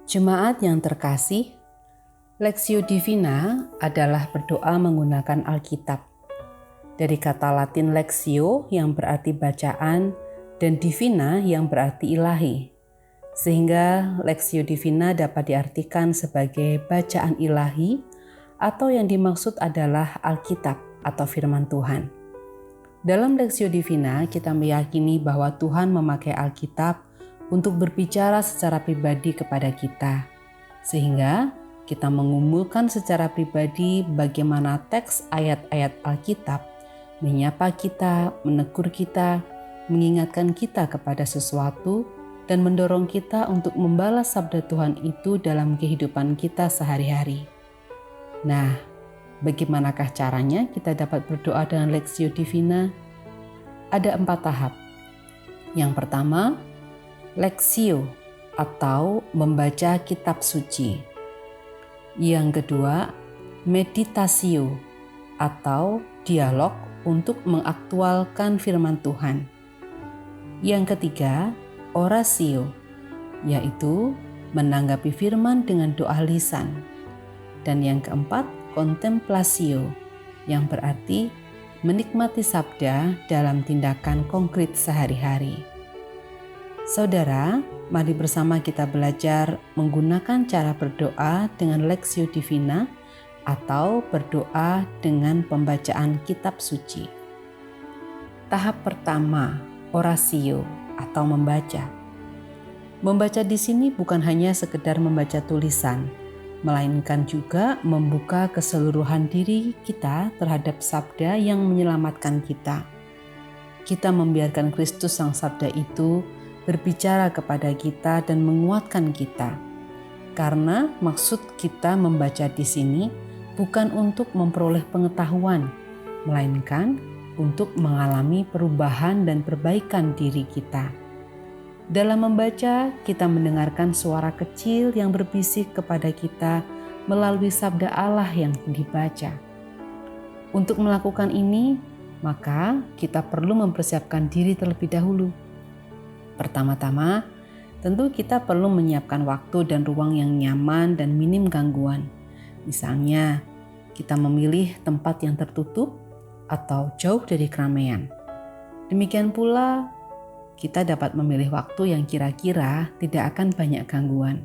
Jemaat yang terkasih, Lectio Divina adalah berdoa menggunakan Alkitab. Dari kata Latin Lectio yang berarti bacaan dan Divina yang berarti ilahi. Sehingga Lectio Divina dapat diartikan sebagai bacaan ilahi atau yang dimaksud adalah Alkitab atau firman Tuhan. Dalam Lectio Divina kita meyakini bahwa Tuhan memakai Alkitab untuk berbicara secara pribadi kepada kita, sehingga kita mengumpulkan secara pribadi bagaimana teks ayat-ayat Alkitab menyapa kita, menegur kita, mengingatkan kita kepada sesuatu, dan mendorong kita untuk membalas sabda Tuhan itu dalam kehidupan kita sehari-hari. Nah, bagaimanakah caranya kita dapat berdoa dengan Lectio Divina? Ada 4 tahap. Yang pertama, Lectio atau membaca kitab suci. Yang kedua, meditatio atau dialog untuk mengaktualkan firman Tuhan. Yang ketiga, oratio, yaitu menanggapi firman dengan doa lisan. Dan yang keempat, contemplatio, yang berarti menikmati sabda dalam tindakan konkret sehari-hari. Saudara, mari bersama kita belajar menggunakan cara berdoa dengan Lectio Divina atau berdoa dengan pembacaan kitab suci. Tahap pertama, oratio atau membaca. Membaca di sini bukan hanya sekedar membaca tulisan, melainkan juga membuka keseluruhan diri kita terhadap sabda yang menyelamatkan kita. Kita membiarkan Kristus Sang Sabda itu berbicara kepada kita dan menguatkan kita. Karena maksud kita membaca di sini bukan untuk memperoleh pengetahuan, melainkan untuk mengalami perubahan dan perbaikan diri kita. Dalam membaca, kita mendengarkan suara kecil yang berbisik kepada kita melalui sabda Allah yang dibaca. Untuk melakukan ini, maka kita perlu mempersiapkan diri terlebih dahulu. Pertama-tama, tentu kita perlu menyiapkan waktu dan ruang yang nyaman dan minim gangguan. Misalnya, kita memilih tempat yang tertutup atau jauh dari keramaian. Demikian pula, kita dapat memilih waktu yang kira-kira tidak akan banyak gangguan.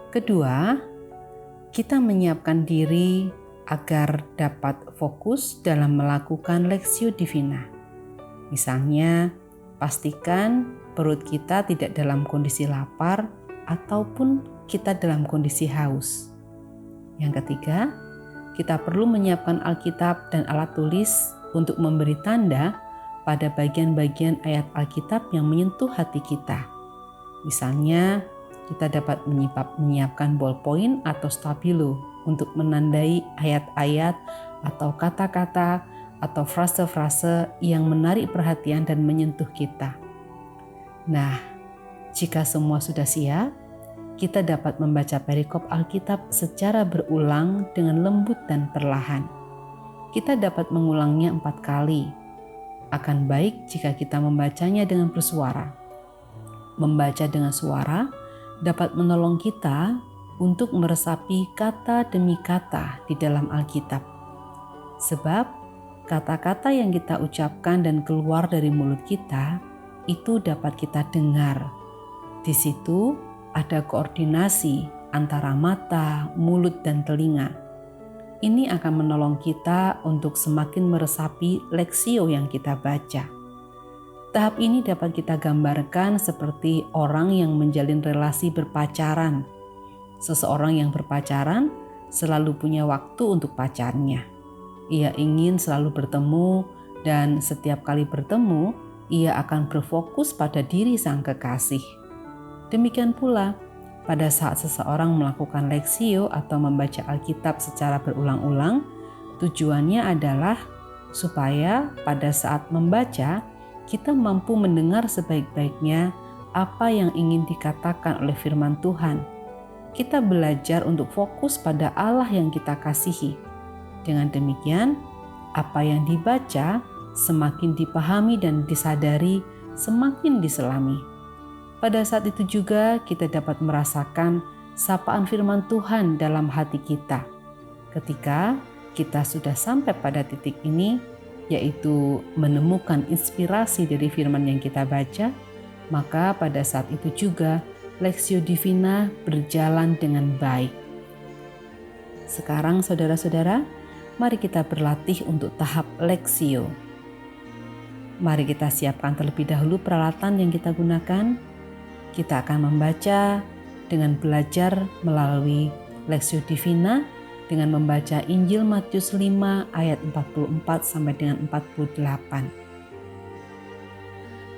Kedua, kita menyiapkan diri agar dapat fokus dalam melakukan Lectio Divina. Misalnya, pastikan perut kita tidak dalam kondisi lapar ataupun kita dalam kondisi haus. Yang ketiga, kita perlu menyiapkan Alkitab dan alat tulis untuk memberi tanda pada bagian-bagian ayat Alkitab yang menyentuh hati kita. Misalnya, kita dapat menyiapkan ballpoint atau stabilo untuk menandai ayat-ayat atau kata-kata atau frase-frase yang menarik perhatian dan menyentuh kita. Nah, jika semua sudah siap, kita dapat membaca perikop Alkitab secara berulang dengan lembut dan perlahan. Kita dapat mengulangnya 4 kali. Akan baik jika kita membacanya dengan bersuara. Membaca dengan suara dapat menolong kita untuk meresapi kata demi kata di dalam Alkitab. Sebab kata-kata yang kita ucapkan dan keluar dari mulut kita itu dapat kita dengar. Di situ ada koordinasi antara mata, mulut, dan telinga. Ini akan menolong kita untuk semakin meresapi Lectio yang kita baca. Tahap ini dapat kita gambarkan seperti orang yang menjalin relasi berpacaran. Seseorang yang berpacaran selalu punya waktu untuk pacarnya. Ia ingin selalu bertemu dan setiap kali bertemu, ia akan berfokus pada diri sang kekasih. Demikian pula, pada saat seseorang melakukan Lectio atau membaca Alkitab secara berulang-ulang, tujuannya adalah supaya pada saat membaca, kita mampu mendengar sebaik-baiknya apa yang ingin dikatakan oleh firman Tuhan. Kita belajar untuk fokus pada Allah yang kita kasihi. Dengan demikian, apa yang dibaca semakin dipahami dan disadari, semakin diselami. pada saat itu juga kita dapat merasakan sapaan firman Tuhan dalam hati kita. Ketika kita sudah sampai pada titik ini, yaitu menemukan inspirasi dari firman yang kita baca, maka pada saat itu juga Lectio Divina berjalan dengan baik. Sekarang saudara-saudara, mari kita berlatih untuk tahap Lectio. Mari kita siapkan terlebih dahulu peralatan yang kita gunakan. Kita akan membaca dengan belajar melalui Lectio Divina dengan membaca Injil Matius 5 ayat 44 sampai dengan 48.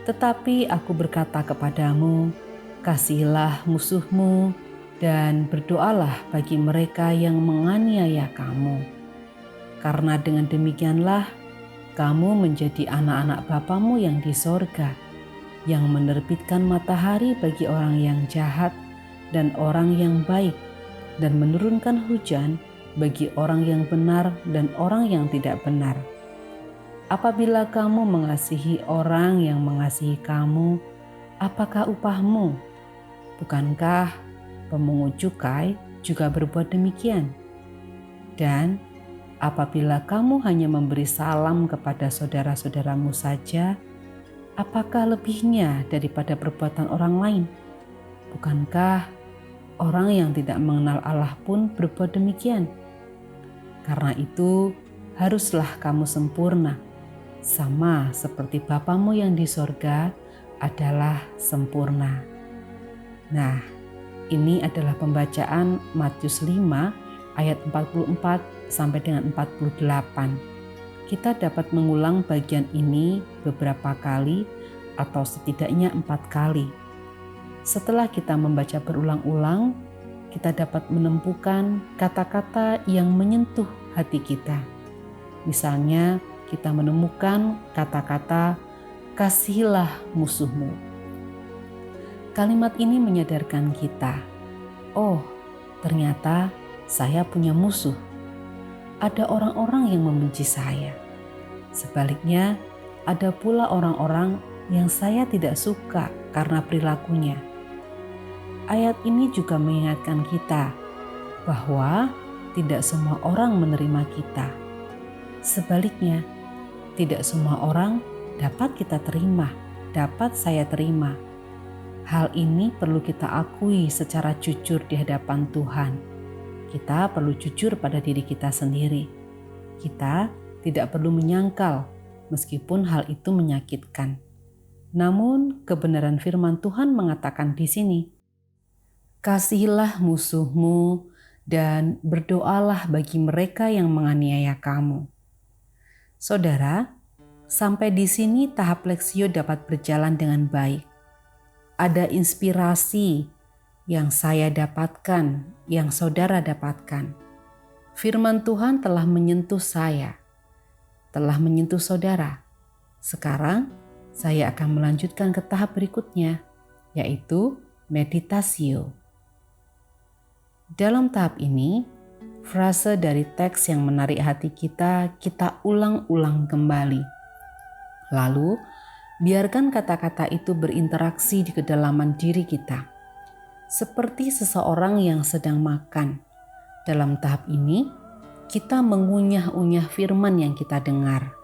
Tetapi aku berkata kepadamu, kasihilah musuhmu dan berdoalah bagi mereka yang menganiaya kamu. Karena dengan demikianlah kamu menjadi anak-anak Bapamu yang di sorga, yang menerbitkan matahari bagi orang yang jahat dan orang yang baik, dan menurunkan hujan bagi orang yang benar dan orang yang tidak benar. Apabila kamu mengasihi orang yang mengasihi kamu, apakah upahmu? Bukankah pemungut cukai juga berbuat demikian? Dan apabila kamu hanya memberi salam kepada saudara-saudaramu saja, apakah lebihnya daripada perbuatan orang lain? Bukankah orang yang tidak mengenal Allah pun berbuat demikian? Karena itu, haruslah kamu sempurna, sama seperti Bapamu yang di sorga adalah sempurna. Nah, ini adalah pembacaan Matius 5 ayat 44 sampai dengan 48. Kita dapat mengulang bagian ini beberapa kali atau setidaknya 4 kali. Setelah kita membaca berulang-ulang, kita dapat menemukan kata-kata yang menyentuh hati kita. Misalnya, kita menemukan kata-kata kasihilah musuhmu. Kalimat ini menyadarkan kita, oh ternyata saya punya musuh. Ada orang-orang yang membenci saya. Sebaliknya, ada pula orang-orang yang saya tidak suka karena perilakunya. Ayat ini juga mengingatkan kita bahwa tidak semua orang menerima kita. Sebaliknya, tidak semua orang dapat kita terima, dapat saya terima. Hal ini perlu kita akui secara jujur di hadapan Tuhan. Kita perlu jujur pada diri kita sendiri. Kita tidak perlu menyangkal meskipun hal itu menyakitkan. Namun kebenaran firman Tuhan mengatakan di sini, kasihilah musuhmu dan berdoalah bagi mereka yang menganiaya kamu. Saudara, sampai di sini tahap Lectio dapat berjalan dengan baik. Ada inspirasi yang saya dapatkan, yang saudara dapatkan. Firman Tuhan telah menyentuh saya, telah menyentuh saudara. Sekarang saya akan melanjutkan ke tahap berikutnya, yaitu meditasio. Dalam tahap ini, frase dari teks yang menarik hati kita ulang-ulang kembali. Lalu, biarkan kata-kata itu berinteraksi di kedalaman diri kita. Seperti seseorang yang sedang makan. Dalam tahap ini, kita mengunyah-unyah firman yang kita dengar.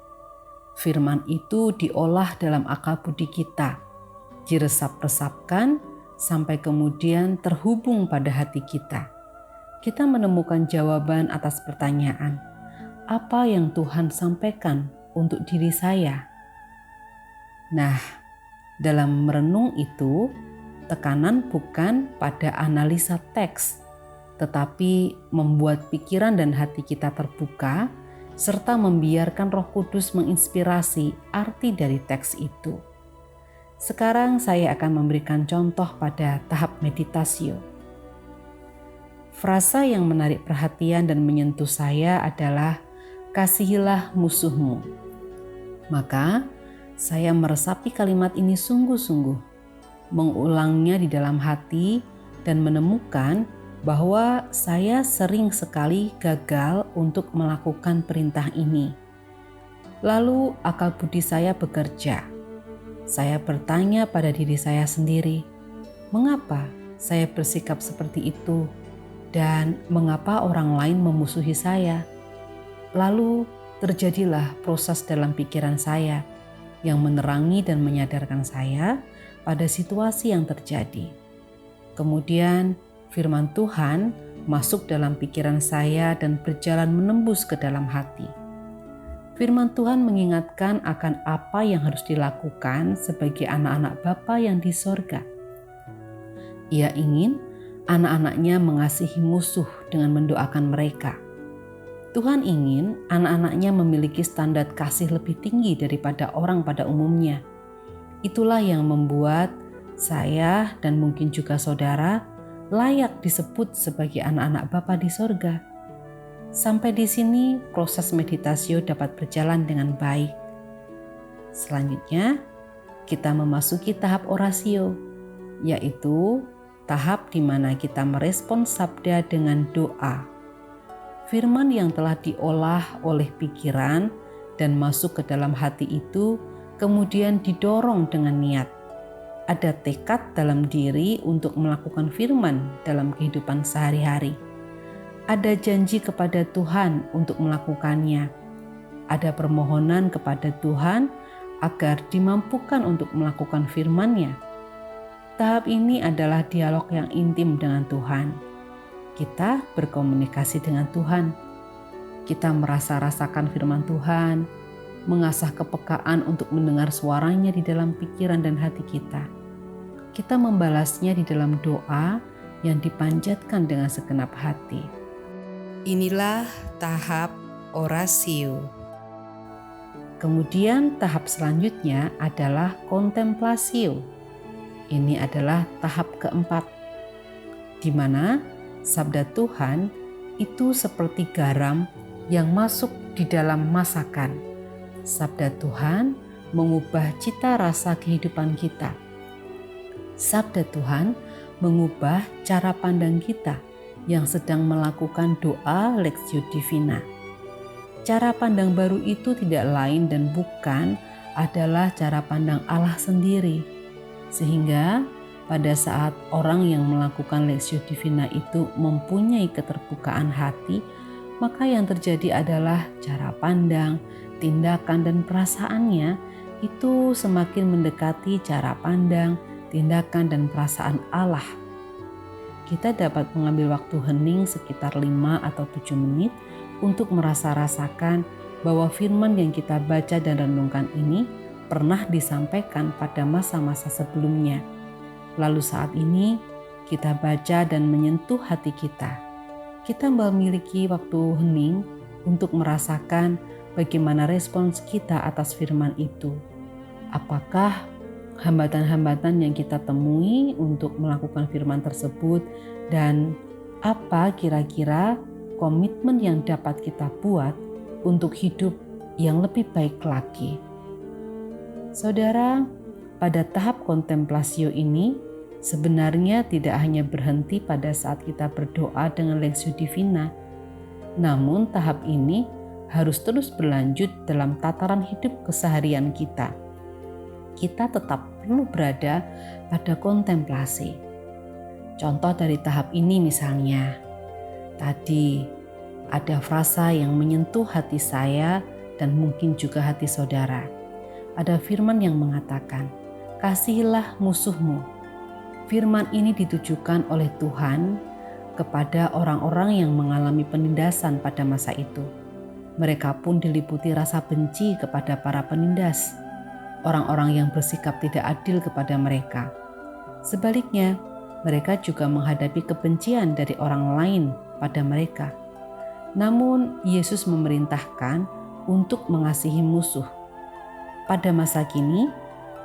Firman itu diolah dalam akal budi kita, diresap-resapkan sampai kemudian terhubung pada hati kita. Kita menemukan jawaban atas pertanyaan, apa yang Tuhan sampaikan untuk diri saya? Nah, dalam merenung itu, tekanan bukan pada analisa teks, tetapi membuat pikiran dan hati kita terbuka, serta membiarkan Roh Kudus menginspirasi arti dari teks itu. Sekarang saya akan memberikan contoh pada tahap meditasio. Frasa yang menarik perhatian dan menyentuh saya adalah kasihilah musuhmu. Maka saya meresapi kalimat ini sungguh-sungguh, mengulangnya di dalam hati dan menemukan bahwa saya sering sekali gagal untuk melakukan perintah ini. Lalu akal budi saya bekerja. Saya bertanya pada diri saya sendiri, Mengapa saya bersikap seperti itu? Dan mengapa orang lain memusuhi saya? Lalu terjadilah proses dalam pikiran saya yang menerangi dan menyadarkan saya pada situasi yang terjadi. Kemudian firman Tuhan masuk dalam pikiran saya dan berjalan menembus ke dalam hati. Firman Tuhan mengingatkan akan apa yang harus dilakukan sebagai anak-anak Bapa yang di sorga. Ia ingin anak-anaknya mengasihi musuh dengan mendoakan mereka. Tuhan ingin anak-anaknya memiliki standar kasih lebih tinggi daripada orang pada umumnya. Itulah yang membuat saya dan mungkin juga saudara layak disebut sebagai anak-anak Bapa di sorga. Sampai di sini proses meditasio dapat berjalan dengan baik. Selanjutnya kita memasuki tahap orasio, yaitu tahap di mana kita merespon sabda dengan doa. Firman yang telah diolah oleh pikiran dan masuk ke dalam hati itu kemudian didorong dengan niat. Ada tekad dalam diri untuk melakukan firman dalam kehidupan sehari-hari. Ada janji kepada Tuhan untuk melakukannya. Ada permohonan kepada Tuhan agar dimampukan untuk melakukan firman-Nya. Tahap ini adalah dialog yang intim dengan Tuhan. Kita berkomunikasi dengan Tuhan. Kita rasakan firman Tuhan, mengasah kepekaan untuk mendengar suaranya di dalam pikiran dan hati kita. Kita membalasnya di dalam doa yang dipanjatkan dengan segenap hati. Inilah tahap orasio. Kemudian tahap selanjutnya adalah kontemplasio. Ini adalah tahap keempat, di mana sabda Tuhan itu seperti garam yang masuk di dalam masakan. Sabda Tuhan mengubah cita rasa kehidupan kita. Sabda Tuhan mengubah cara pandang kita yang sedang melakukan doa Lectio Divina. Cara pandang baru itu tidak lain dan bukan adalah cara pandang Allah sendiri. Sehingga pada saat orang yang melakukan Lectio Divina itu mempunyai keterbukaan hati, maka yang terjadi adalah cara pandang, tindakan dan perasaannya itu semakin mendekati cara pandang, tindakan dan perasaan Allah. Kita dapat mengambil waktu hening sekitar 5 atau 7 menit untuk merasa-rasakan bahwa firman yang kita baca dan renungkan ini pernah disampaikan pada masa-masa sebelumnya. Lalu saat ini kita baca dan menyentuh hati kita. Kita memiliki waktu hening untuk merasakan bagaimana respons kita atas firman itu. Apakah hambatan-hambatan yang kita temui untuk melakukan firman tersebut dan apa kira-kira komitmen yang dapat kita buat untuk hidup yang lebih baik lagi. Saudara, pada tahap kontemplasio ini sebenarnya tidak hanya berhenti pada saat kita berdoa dengan Lectio Divina, namun tahap ini harus terus berlanjut dalam tataran hidup keseharian kita. Kita tetap perlu berada pada kontemplasi. Contoh dari tahap ini misalnya, tadi ada frasa yang menyentuh hati saya dan mungkin juga hati saudara. Ada firman yang mengatakan, kasihilah musuhmu. Firman ini ditujukan oleh Tuhan kepada orang-orang yang mengalami penindasan pada masa itu. Mereka pun diliputi rasa benci kepada para penindas, orang-orang yang bersikap tidak adil kepada mereka. Sebaliknya, mereka juga menghadapi kebencian dari orang lain pada mereka. Namun, Yesus memerintahkan untuk mengasihi musuh. Pada masa kini,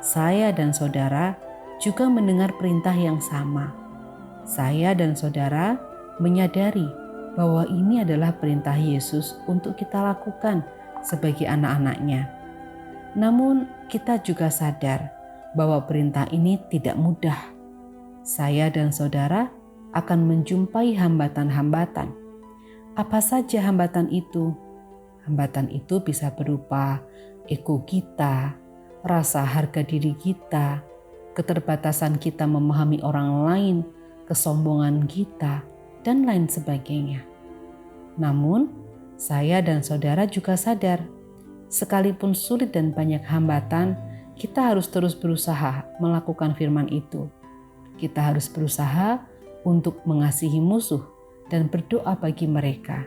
saya dan saudara juga mendengar perintah yang sama. Saya dan saudara menyadari bahwa ini adalah perintah Yesus untuk kita lakukan sebagai anak-anaknya. Namun kita juga sadar bahwa perintah ini tidak mudah. Saya dan saudara akan menjumpai hambatan-hambatan. Apa saja hambatan itu? Hambatan itu bisa berupa ego kita, rasa harga diri kita, keterbatasan kita memahami orang lain, kesombongan kita, dan lain sebagainya. Namun, saya dan saudara juga sadar, sekalipun sulit dan banyak hambatan, kita harus terus berusaha melakukan firman itu. Kita harus berusaha untuk mengasihi musuh dan berdoa bagi mereka.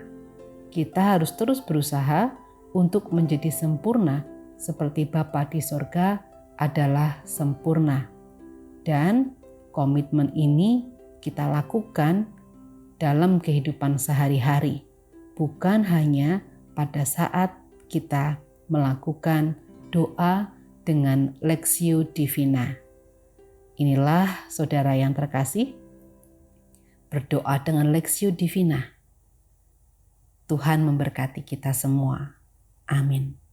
Kita harus terus berusaha untuk menjadi sempurna seperti Bapa di sorga adalah sempurna. Dan komitmen ini kita lakukan dalam kehidupan sehari-hari, bukan hanya pada saat kita melakukan doa dengan Lectio Divina. Inilah saudara yang terkasih, berdoa dengan Lectio Divina. Tuhan memberkati kita semua. Amin.